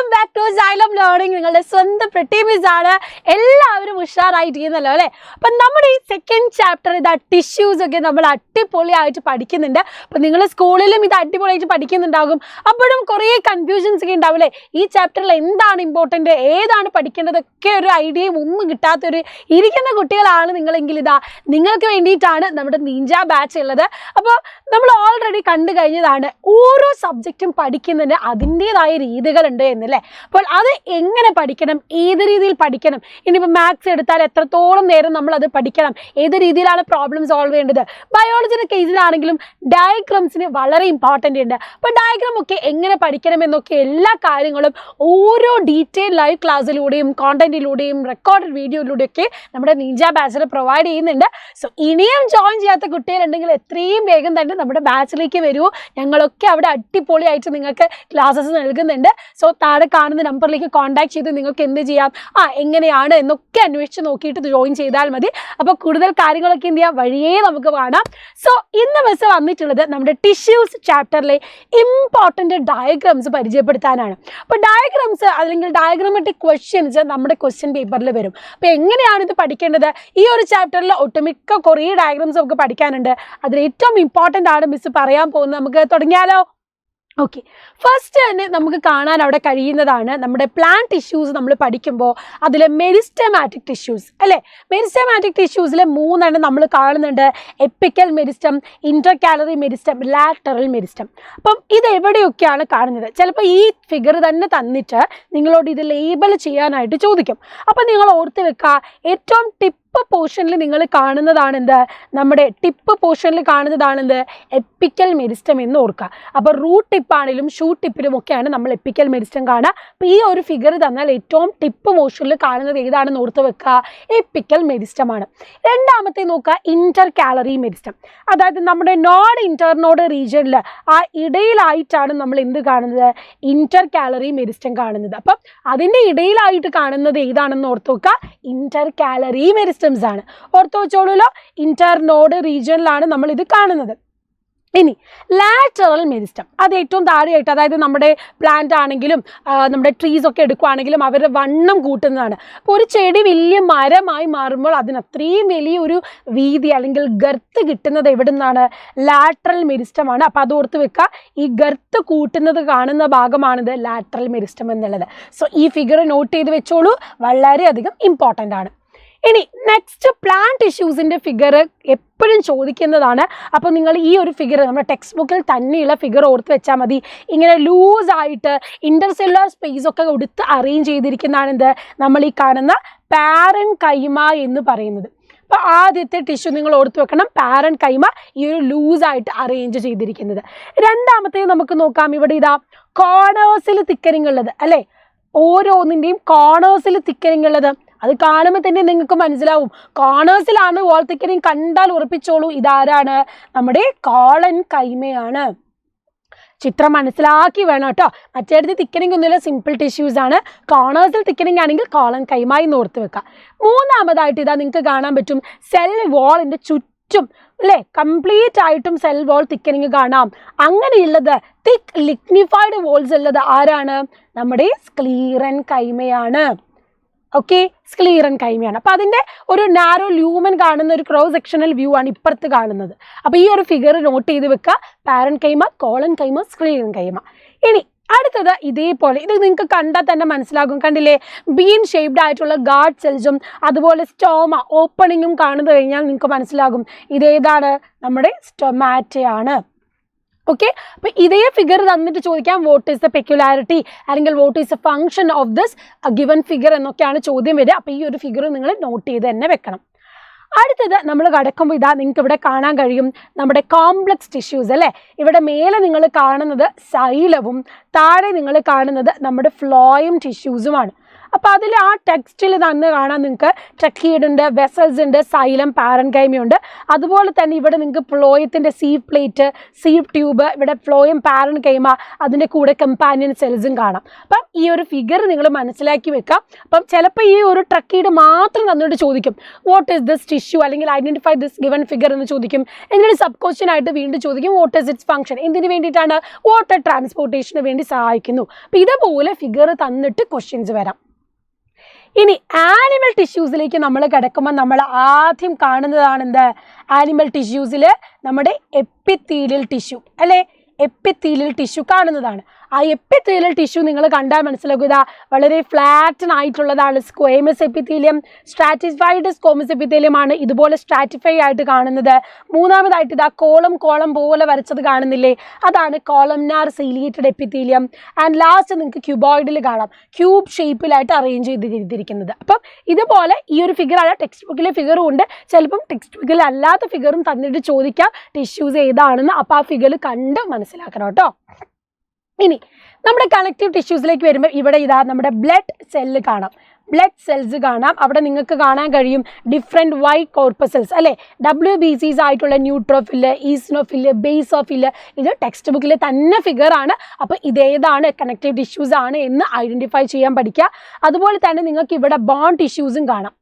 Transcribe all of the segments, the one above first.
Welcome back to Xylem learning. നിങ്ങളുടെ സ്വന്തം pretty miss ആണ്. എല്ലാവരും ഉഷാറായിട്ടിരിക്കുന്നല്ലോ അല്ലേ? അപ്പം നമ്മുടെ ഈ സെക്കൻഡ് ചാപ്റ്റർ ഇതാ ടിഷ്യൂസ് ഒക്കെ നമ്മൾ അടിപൊളിയായിട്ട് പഠിക്കുന്നുണ്ട്. അപ്പം നിങ്ങൾ സ്കൂളിലും ഇത് അടിപൊളിയായിട്ട് പഠിക്കുന്നുണ്ടാകും. അപ്പോഴും കുറേ കൺഫ്യൂഷൻസ് ഒക്കെ ഉണ്ടാവില്ലേ? ഈ ചാപ്റ്ററിൽ എന്താണ് ഇമ്പോർട്ടൻറ്റ്, ഏതാണ് പഠിക്കേണ്ടതൊക്കെ ഒരു ഐഡിയയും ഒന്നും കിട്ടാത്തൊരു ഇരിക്കുന്ന കുട്ടികളാണ് നിങ്ങളെങ്കിൽ ഇതാ നിങ്ങൾക്ക് വേണ്ടിയിട്ടാണ് നമ്മുടെ നിഞ്ച ബാച്ച് ഉള്ളത്. അപ്പോൾ നമ്മൾ ഓൾറെഡി കണ്ടു കഴിഞ്ഞതാണ് ഓരോ സബ്ജക്റ്റും പഠിക്കുന്നതിന് അതിൻ്റെതായ രീതികളുണ്ട് എന്നല്ലേ. അപ്പോൾ അത് എങ്ങനെ പഠിക്കണം, ഏത് രീതിയിൽ പഠിക്കണം, ഇനിയിപ്പോൾ മാത്സ് എടുത്താൽ എത്രത്തോളം നേരം നമ്മൾ അത് പഠിക്കണം, ഏത് രീതിയിലാണ് പ്രോബ്ലം സോൾവ് ചെയ്യേണ്ടത്. ബയോളജിയുടെ കേസിലാണെങ്കിലും ഡയഗ്രാംസിന് വളരെ ഇമ്പോർട്ടൻ്റ് ഉണ്ട്. അപ്പോൾ ഡയഗ്രാം ഒക്കെ എങ്ങനെ പഠിക്കണം എന്നൊക്കെ എല്ലാ കാര്യങ്ങളും ഓരോ ഡീറ്റെയിൽ ലൈവ് ക്ലാസ്സിലൂടെയും കോണ്ടന്റിലൂടെയും റെക്കോർഡഡ് വീഡിയോയിലൂടെയൊക്കെ നമ്മുടെ നിഞ്ച ബാച്ചിൽ പ്രൊവൈഡ് ചെയ്യുന്നുണ്ട്. സോ ഇനിയും ജോയിൻ ചെയ്യാത്ത കുട്ടികളുണ്ടെങ്കിൽ എത്രയും വേഗം തന്നെ നമ്മുടെ ബാച്ചിലേക്ക് വരൂ. ഞങ്ങളൊക്കെ അവിടെ അടിപൊളിയായിട്ട് നിങ്ങൾക്ക് ക്ലാസ്സസ് നൽകുന്നുണ്ട്. സോ താഴെ കാണുന്ന നമ്പറിലേക്ക് കോൺടാക്ട് ചെയ്ത് നിങ്ങൾക്ക് എന്ത് ചെയ്യാം, എങ്ങനെയാണ് എന്നൊക്കെ അന്വേഷിച്ച് നോക്കിയിട്ട് ജോയിൻ ചെയ്താൽ മതി. അപ്പോൾ കൂടുതൽ കാര്യങ്ങളൊക്കെ എന്ത് ചെയ്യാം വഴിയേ നമുക്ക് കാണാം. സോ ഇന്ന് മിസ് വന്നിട്ടുള്ളത് നമ്മുടെ ടിഷ്യൂസ് ചാപ്റ്ററിലെ ഇമ്പോർട്ടൻ്റ് ഡയഗ്രാംസ് പരിചയപ്പെടുത്താനാണ്. അപ്പോൾ ഡയഗ്രാംസ് അല്ലെങ്കിൽ ഡയഗ്രാമാറ്റിക് ക്വസ്റ്റ്യൻസ് നമ്മുടെ ക്വസ്റ്റ്യൻ പേപ്പറിൽ വരും. അപ്പോൾ എങ്ങനെയാണ് ഇത് പഠിക്കേണ്ടത്? ഈ ഒരു ചാപ്റ്ററിൽ ഒട്ടുമിക്ക കുറേ ഡയഗ്രാംസ് നമുക്ക് പഠിക്കാനുണ്ട്. അതിൽ ഏറ്റവും ഇമ്പോർട്ടൻ്റ് ആണ് മിസ് പറയാൻ പോകുന്നത്. നമുക്ക് തുടങ്ങിയാലോ? ഓക്കെ, ഫസ്റ്റ് തന്നെ നമുക്ക് കാണാൻ അവിടെ കഴിയുന്നതാണ് നമ്മുടെ പ്ലാന്റ് ടിഷ്യൂസ്. നമ്മൾ പഠിക്കുമ്പോൾ അതിൽ മെരിസ്റ്റമാറ്റിക് ടിഷ്യൂസ് അല്ലേ? മെരിസ്റ്റമാറ്റിക് ടിഷ്യൂസിൽ മൂന്നെണ്ണം നമ്മൾ കാണുന്നുണ്ട്: apical meristem, intercalary meristem, lateral meristem. അപ്പം ഇത് എവിടെയൊക്കെയാണ് കാണുന്നത്? ചിലപ്പോൾ ഈ ഫിഗർ തന്നെ തന്നിട്ട് നിങ്ങളോട് ഇത് ലേബൽ ചെയ്യാനായിട്ട് ചോദിക്കും. അപ്പം നിങ്ങൾ ഓർത്ത് വെക്കുക, ഏറ്റവും ടിപ്പ് പോർഷനിൽ നിങ്ങൾ കാണുന്നതാണ് എന്ത്? നമ്മുടെ ടിപ്പ് പോർഷനിൽ കാണുന്നതാണ് എന്ത്? എപ്പിക്കൽ മെരിസ്റ്റം എന്ന് ഓർക്കുക. അപ്പോൾ റൂട്ട് ടിപ്പാണെങ്കിലും ഷൂട്ട് ടിപ്പിലും ഒക്കെയാണ് നമ്മൾ എപ്പിക്കൽ മെരിസ്റ്റം കാണുക. അപ്പോൾ ഈ ഒരു ഫിഗർ തന്നാൽ ഏറ്റവും ടിപ്പ് പോർഷനിൽ കാണുന്നത് ഏതാണെന്ന് ഓർത്ത് വെക്കുക, എപ്പിക്കൽ മെരിസ്റ്റമാണ്. രണ്ടാമത്തെ നോക്കുക, ഇന്റർകാലറി മെരിസ്റ്റം. അതായത് നമ്മുടെ നോഡ് ഇന്റർനോഡ് റീജിയനിൽ ആ ഇടയിലായിട്ടാണ് നമ്മൾ എന്ത് കാണുന്നത്? ഇന്റർകാലറി മെരിസ്റ്റം കാണുന്നത്. അപ്പം അതിൻ്റെ ഇടയിലായിട്ട് കാണുന്നത് ഏതാണെന്ന് ഓർത്ത് വെക്കുക, ഇന്റർകാലറി മെരിസ്റ്റം ആണ്. ഓർത്ത് വെച്ചോളൂല്ലോ, ഇന്റർനോഡ് റീജിയനിലാണ് നമ്മൾ ഇത് കാണുന്നത്. ഇനി ലാറ്ററൽ മെരിസ്റ്റം, അത് ഏറ്റവും താഴെയായിട്ട്, അതായത് നമ്മുടെ പ്ലാന്റ് ആണെങ്കിലും നമ്മുടെ ട്രീസ് ഒക്കെ എടുക്കുകയാണെങ്കിലും അവരുടെ വണ്ണം കൂട്ടുന്നതാണ്. അപ്പോൾ ഒരു ചെടി വലിയ മരമായി മാറുമ്പോൾ അതിന് അത്രയും വലിയൊരു വീതി അല്ലെങ്കിൽ ഗർത്ത് കിട്ടുന്നത് എവിടെ നിന്നാണ്? ലാറ്ററൽ മെരിസ്റ്റമാണ്. അപ്പോൾ അത് ഓർത്ത് വെക്കുക, ഈ ഗർത്ത് കൂട്ടുന്നത് കാണുന്ന ഭാഗമാണിത് ലാറ്ററൽ മെരിസ്റ്റം എന്നുള്ളത്. സോ ഈ ഫിഗർ നോട്ട് ചെയ്ത് വെച്ചോളൂ, വളരെയധികം ഇമ്പോർട്ടൻ്റ് ആണ്. ഇനി നെക്സ്റ്റ് പ്ലാന്റ് ടിഷ്യൂസിൻ്റെ ഫിഗർ എപ്പോഴും ചോദിക്കുന്നതാണ്. അപ്പോൾ നിങ്ങൾ ഈ ഒരു ഫിഗർ നമ്മുടെ ടെക്സ്റ്റ് ബുക്കിൽ തന്നെയുള്ള ഫിഗർ ഓർത്ത് വെച്ചാൽ മതി. ഇങ്ങനെ ലൂസായിട്ട് ഇൻ്റർസെല്ലുലാർ സ്പേസ് ഒക്കെ കൊടുത്ത് അറേഞ്ച് ചെയ്തിരിക്കുന്നതാണ് എന്ത്? നമ്മൾ ഈ കാണുന്ന പാരൻ കൈമ എന്ന് പറയുന്നത്. അപ്പോൾ ആദ്യത്തെ ടിഷ്യൂ നിങ്ങൾ ഓർത്ത് വെക്കണം, പാരൻ കൈമ ഈ ഒരു ലൂസായിട്ട് അറേഞ്ച് ചെയ്തിരിക്കുന്നത്. രണ്ടാമത്തെ നമുക്ക് നോക്കാം, ഇവിടെ ഇതാ കോർണേഴ്സിൽ തിക്കനിങ് ഉള്ളത് അല്ലേ? ഓരോന്നിൻ്റെയും കോർണേഴ്സിൽ തിക്കനിങ് ഉള്ളത് അത് കാണുമ്പോൾ തന്നെ നിങ്ങൾക്ക് മനസ്സിലാവും കോർണേഴ്സിലാണ് വാൾ തിക്കനിങ്. കണ്ടാൽ ഉറപ്പിച്ചോളൂ ഇതാരാണ്? നമ്മുടെ കോളൻ കൈമയാണ്. ചിത്രം മനസ്സിലാക്കി വേണം കേട്ടോ. മറ്റേടത്ത് തിക്കനിങ് ഒന്നുമില്ല, സിമ്പിൾ ടിഷ്യൂസ് ആണ്. കോർണേഴ്സിൽ തിക്കനിങ് ആണെങ്കിൽ കോളൻ കൈമ എന്ന് ഓർത്ത് വെക്കുക. മൂന്നാമതായിട്ട് ഇതാ നിങ്ങൾക്ക് കാണാൻ പറ്റും, സെൽ വാളിൻ്റെ ചുറ്റും അല്ലേ കംപ്ലീറ്റ് ആയിട്ടും സെൽ വാൾ തിക്കനിങ് കാണാം. അങ്ങനെയുള്ളത് തിക്ക് ലിഗ്നിഫൈഡ് വാൾസ് ഉള്ളത് ആരാണ്? നമ്മുടെ സ്ക്ലീറൻ കൈമയാണ്. ഓക്കെ, സ്ക്ലീറൻ കൈമയാണ്. അപ്പോൾ അതിൻ്റെ ഒരു നാരോ ലൂമൻ കാണുന്ന ഒരു ക്രോസ് സെക്ഷണൽ വ്യൂ ആണ് ഇപ്പുറത്ത് കാണുന്നത്. അപ്പോൾ ഈ ഒരു ഫിഗർ നോട്ട് ചെയ്ത് വെക്കുക, പാരൻ കൈമ, കോളൻ കൈമ, സ്ക്ലീറൻ കൈമ. ഇനി അടുത്തത് ഇതേപോലെ, ഇത് നിങ്ങൾക്ക് കണ്ടാൽ തന്നെ മനസ്സിലാകും, കണ്ടില്ലേ? ബീൻ ഷേപ്ഡ് ആയിട്ടുള്ള ഗാർഡ് സെൽസും അതുപോലെ സ്റ്റോമ ഓപ്പണിങ്ങും കാണുന്നു കഴിഞ്ഞാൽ നിങ്ങൾക്ക് മനസ്സിലാകും ഇതേതാണ്? നമ്മുടെ സ്റ്റൊമാറ്റയാണ്. ഓക്കെ, അപ്പോൾ ഇതേ ഫിഗർ തന്നിട്ട് ചോദിക്കാം വാട്ട് ഈസ് ദ പെക്യുലാരിറ്റി അല്ലെങ്കിൽ what is the function of this given figure എന്നൊക്കെയാണ് ചോദ്യം വരിക. അപ്പോൾ ഈ ഒരു ഫിഗർ നിങ്ങൾ നോട്ട് ചെയ്ത് തന്നെ വെക്കണം. അടുത്തത് നമ്മൾ കടക്കുമ്പോൾ ഇതാ നിങ്ങൾക്ക് ഇവിടെ കാണാൻ കഴിയും നമ്മുടെ കോംപ്ലക്സ് ടിഷ്യൂസ് അല്ലേ? ഇവിടെ മേലെ നിങ്ങൾ കാണുന്നത് സൈലവും താഴെ നിങ്ങൾ കാണുന്നത് നമ്മുടെ ഫ്ലോയം ടിഷ്യൂസുമാണ്. അപ്പോൾ അതിൽ ആ ടെക്സ്റ്റിൽ തന്നെ കാണാൻ നിങ്ങൾക്ക് ട്രക്കീഡ്, വെസൽസ് ഉണ്ട്, സൈലം, പാരൻകൈമ ഉണ്ട്. അതുപോലെ തന്നെ ഇവിടെ നിങ്ങൾക്ക് ഫ്ലോയത്തിൻ്റെ സീവ് പ്ലേറ്റ്, സീവ് ട്യൂബ്, ഇവിടെ ഫ്ലോയം, പാരൻകൈമ, അതിൻ്റെ കൂടെ കമ്പാനിയൻ സെൽസും കാണാം. അപ്പം ഈ ഒരു ഫിഗർ നിങ്ങൾ മനസ്സിലാക്കി വെക്കാം. അപ്പം ചിലപ്പോൾ ഈ ഒരു ട്രക്കീഡ് മാത്രം തന്നിട്ട് ചോദിക്കും വാട്ട് ഈസ് ദിസ് ടിഷ്യൂ, അല്ലെങ്കിൽ ഐഡന്റിഫൈ ദിസ് ഗിവൺ ഫിഗർ എന്ന് ചോദിക്കും. എന്നിട്ട് സബ് ക്വസ്റ്റ്യൻ ആയിട്ട് വീണ്ടും ചോദിക്കും വാട്ട് ഈസ് ഇറ്റ്സ് ഫംഗ്ഷൻ, എന്തിനു വേണ്ടിയിട്ടാണ്, വാട്ടർ ട്രാൻസ്പോർട്ടേഷന് വേണ്ടി സഹായിക്കുന്നു. അപ്പം ഇതുപോലെ ഫിഗർ തന്നിട്ട് ക്വസ്റ്റ്യൻസ് വരാം. ഇനി ആനിമൽ ടിഷ്യൂസിലേക്ക് നമ്മൾ കിടക്കുമ്പോൾ നമ്മൾ ആദ്യം കാണുന്നതാണ് എന്ത്, ആനിമൽ ടിഷ്യൂസിൽ നമ്മുടെ എപ്പിത്തീലിയൽ ടിഷ്യൂ അല്ലേ, എപ്പിത്തീലിയൽ ടിഷ്യൂ കാണുന്നതാണ്. ആ എപ്പിത്തീലിയൽ ടിഷ്യൂ നിങ്ങൾ കണ്ടാൽ മനസ്സിലാക്കുക, ഇതാ വളരെ ഫ്ലാറ്റൻ ആയിട്ടുള്ളതാണ് സ്ക്വേമസ് എപ്പിത്തീലിയം. സ്ട്രാറ്റിഫൈഡ് സ്ക്വേമസ് എപ്പിത്തീലിയം ആണ് ഇതുപോലെ സ്ട്രാറ്റിഫൈ ആയിട്ട് കാണുന്നത്. മൂന്നാമതായിട്ട് ഇതാ കോളം പോലെ വരച്ചത് കാണുന്നില്ലേ, അതാണ് columnar ciliated epithelium. And last നിങ്ങൾക്ക് ക്യൂബോയിഡിൽ കാണാം, ക്യൂബ് ഷേപ്പിലായിട്ട് അറേഞ്ച് ചെയ്തിരിക്കുന്നത്. അപ്പം ഇതുപോലെ ഈ ഒരു ഫിഗറാണ്, ടെക്സ്റ്റ് ബുക്കിലെ ഫിഗറും ഉണ്ട്, ചിലപ്പം ടെക്സ്റ്റ് ബുക്കിൽ അല്ലാത്ത ഫിഗറും തന്നിട്ട് ചോദിക്കാം ടിഷ്യൂസ് ഏതാണെന്ന്. അപ്പോൾ ആ ഫിഗർ കണ്ട് മനസ്സിലാക്കണം കേട്ടോ. ഇനി നമ്മുടെ കണക്റ്റീവ് ടിഷ്യൂസിലേക്ക് വരുമ്പോൾ ഇവിടെ ഇതാ നമ്മുടെ ബ്ലഡ് സെല്ല് കാണാം, ബ്ലഡ് സെൽസ് കാണാം. അവിടെ നിങ്ങൾക്ക് കാണാൻ കഴിയും ഡിഫറെൻറ്റ് വൈറ്റ് കോർപ്പസൽസ് അല്ലേ, WBCs ആയിട്ടുള്ള ന്യൂട്രോഫില്, ഈസ്നോഫില്, ബേസോഫില്. ഇത് ടെക്സ്റ്റ് ബുക്കിലെ തന്നെ ഫിഗറാണ്. അപ്പോൾ ഇതേതാണ് കണക്റ്റീവ് ടിഷ്യൂസ് ആണ് എന്ന് ഐഡൻറ്റിഫൈ ചെയ്യാൻ പഠിക്കുക. അതുപോലെ തന്നെ നിങ്ങൾക്ക് ഇവിടെ ബോൺ ടിഷ്യൂസും കാണാം,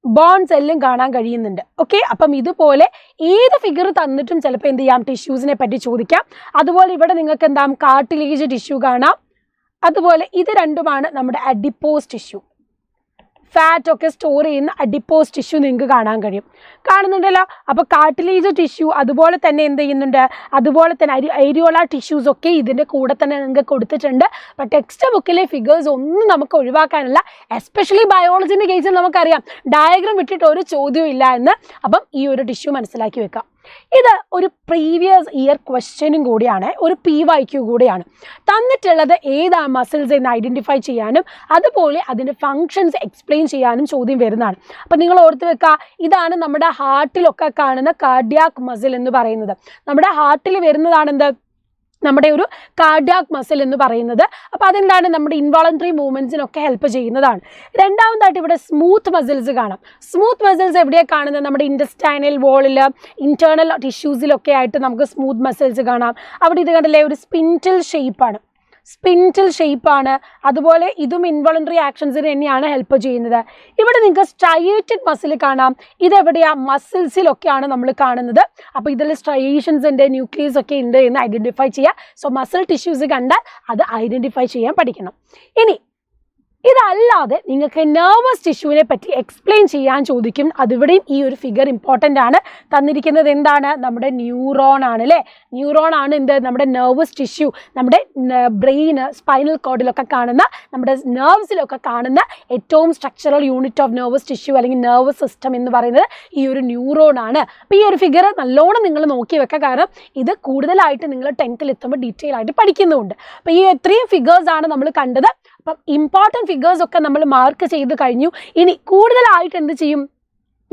ബോൺ സെല്ലും കാണാൻ കഴിയുന്നുണ്ട്. ഓക്കെ, അപ്പം ഇതുപോലെ ഏത് ഫിഗർ തന്നിട്ടും ചിലപ്പോൾ എന്ത് ചെയ്യാം, ടിഷ്യൂസിനെ പറ്റി ചോദിക്കാം. അതുപോലെ ഇവിടെ നിങ്ങൾക്ക് എന്താ കാർട്ടിലേജ് ടിഷ്യൂ കാണാം. അതുപോലെ ഇത് രണ്ടുമാണ് നമ്മുടെ അഡിപ്പോസ് ടിഷ്യൂ, ഫാറ്റ് ഒക്കെ സ്റ്റോർ ചെയ്യുന്ന അഡിപ്പോസ് ടിഷ്യൂ നിങ്ങൾക്ക് കാണാൻ കഴിയും, കാണുന്നുണ്ടല്ലോ. അപ്പോൾ കാർട്ടിലേജ് ടിഷ്യൂ അതുപോലെ തന്നെ എന്ത് ചെയ്യുന്നുണ്ട്, അതുപോലെ തന്നെ ഏരിയോള ടിഷ്യൂസ് ഒക്കെ ഇതിൻ്റെ കൂടെ തന്നെ നിങ്ങൾക്ക് കൊടുത്തിട്ടുണ്ട്. അപ്പം ടെക്സ്റ്റ് ബുക്കിലെ ഫിഗേഴ്സ് ഒന്നും നമുക്ക് ഒഴിവാക്കാനില്ല. എസ്പെഷ്യലി ബയോളജിൻ്റെ കേസിൽ നമുക്കറിയാം ഡയഗ്രാം വിട്ടിട്ട് ഒരു ചോദ്യവും ഇല്ല എന്ന്. അപ്പം ഈ ഒരു ടിഷ്യൂ മനസ്സിലാക്കി വെക്കാം. ഇത് ഒരു പ്രീവിയസ് ഇയർ ക്വസ്റ്റ്യനും കൂടിയാണ്, ഒരു PYQ കൂടിയാണ്. തന്നിട്ടുള്ളത് ഏതാ മസിൽസ് എന്ന് ഐഡൻറ്റിഫൈ ചെയ്യാനും അതുപോലെ അതിൻ്റെ ഫങ്ഷൻസ് എക്സ്പ്ലെയിൻ ചെയ്യാനും ചോദ്യം വരുന്നതാണ്. അപ്പം നിങ്ങൾ ഓർത്ത് വെക്കുക, ഇതാണ് നമ്മുടെ ഹാർട്ടിലൊക്കെ കാണുന്ന കാർഡിയാക് മസിൽ എന്ന് പറയുന്നത്. നമ്മുടെ ഹാർട്ടിൽ വരുന്നതാണ് എന്ത്, നമ്മുടെ ഒരു കാർഡിയാക് മസിൽ എന്ന് പറയുന്നത്. അപ്പോൾ അതെന്താണ്, നമ്മുടെ ഇൻവോളണ്ടറി മൂവ്മെൻറ്റ്സിനൊക്കെ ഹെൽപ്പ് ചെയ്യുന്നതാണ്. രണ്ടാമതായിട്ട് ഇവിടെ സ്മൂത്ത് മസിൽസ് കാണാം. സ്മൂത്ത് മസിൽസ് എവിടെയാണ് കാണുന്നത്, നമ്മുടെ ഇൻറ്റസ്റ്റൈനൽ വോളിൽ, ഇൻറ്റേർണൽ ടിഷ്യൂസിലൊക്കെ ആയിട്ട് നമുക്ക് സ്മൂത്ത് മസിൽസ് കാണാം. അവിടെ ഇത് കണ്ടില്ലേ, ഒരു സ്പിൻറ്റിൽ ഷേപ്പാണ്, സ്പിൻറ്റിൽ ഷേപ്പാണ്. അതുപോലെ ഇതും ഇൻവോളണ്ടറി ആക്ഷൻസിന് തന്നെയാണ് ഹെൽപ്പ് ചെയ്യുന്നത്. ഇവിടെ നിങ്ങൾക്ക് സ്ട്രയേറ്റഡ് മസിൽ കാണാം. ഇതെവിടെയാണ്, മസിൽസിലൊക്കെയാണ് നമ്മൾ കാണുന്നത്. അപ്പോൾ ഇതിൽ സ്ട്രയേഷൻസ് ഉണ്ട്, ന്യൂക്ലിയസ് ഒക്കെ ഉണ്ട് എന്ന് ഐഡൻറ്റിഫൈ ചെയ്യുക. സോ മസിൽ ടിഷ്യൂസ് കണ്ടാൽ അത് ഐഡൻറ്റിഫൈ ചെയ്യാൻ പഠിക്കണം. ഇനി ഇതല്ലാതെ നിങ്ങൾക്ക് നെർവസ് ടിഷ്യൂവിനെ പറ്റി എക്സ്പ്ലെയിൻ ചെയ്യാൻ ചോദിക്കും. അതിവിടെയും ഈ ഒരു ഫിഗർ ഇമ്പോർട്ടൻ്റ് ആണ്. തന്നിരിക്കുന്നത് എന്താണ്, നമ്മുടെ ന്യൂറോൺ ആണ് അല്ലേ, ന്യൂറോൺ ആണ് എന്ത്, നമ്മുടെ നെർവസ് ടിഷ്യൂ, നമ്മുടെ ബ്രെയിന്, സ്പൈനൽ കോഡിലൊക്കെ കാണുന്ന, നമ്മുടെ നെർവ്സിലൊക്കെ കാണുന്ന ഏറ്റവും structural unit of nervous tissue അല്ലെങ്കിൽ നെർവസ് സിസ്റ്റം എന്ന് പറയുന്നത് ഈ ഒരു ന്യൂറോൺ ആണ്. അപ്പോൾ ഈ ഒരു ഫിഗർ നല്ലോണം നിങ്ങൾ നോക്കി വെക്കുക, കാരണം ഇത് കൂടുതലായിട്ട് നിങ്ങൾ 10th എത്തുമ്പോൾ ഡീറ്റെയിൽ ആയിട്ട് പഠിക്കുന്നുമുണ്ട്. അപ്പോൾ ഈ ഇത്രയും ഫിഗേഴ്സാണ് നമ്മൾ കണ്ടത്. അപ്പം ഇമ്പോർട്ടൻറ്റ് ഫിഗേഴ്സ് ഒക്കെ നമ്മൾ മാർക്ക് ചെയ്ത് കഴിഞ്ഞു. ഇനി കൂടുതലായിട്ട് എന്ത് ചെയ്യും,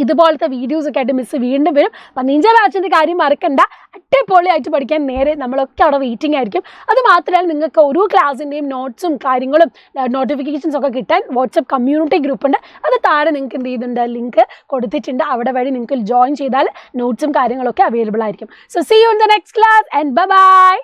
ഇതുപോലത്തെ വീഡിയോസ് ഒക്കെ ആയിട്ട് മിസ് വീണ്ടും വരും. അപ്പം നിഞ്ച ബാച്ചിൻ്റെ കാര്യം മറക്കണ്ട, അടിപൊളിയായിട്ട് പഠിക്കാൻ നേരെ നമ്മളൊക്കെ അവിടെ വെയിറ്റിംഗ് ആയിരിക്കും. അത് മാത്രമല്ല നിങ്ങൾക്ക് ഓരോ ക്ലാസ്സിൻ്റെയും നോട്ട്സും കാര്യങ്ങളും നോട്ടിഫിക്കേഷൻസ് ഒക്കെ കിട്ടാൻ വാട്സപ്പ് കമ്മ്യൂണിറ്റി ഗ്രൂപ്പ് ഉണ്ട്. അത് താഴെ നിങ്ങൾക്ക് എന്ത് ചെയ്യുന്നുണ്ട്, ലിങ്ക് കൊടുത്തിട്ടുണ്ട്. അവിടെ വഴി നിങ്ങൾക്ക് ജോയിൻ ചെയ്താൽ നോട്ട്സും കാര്യങ്ങളൊക്കെ അവൈലബിൾ ആയിരിക്കും. So see you in the next class and bye by.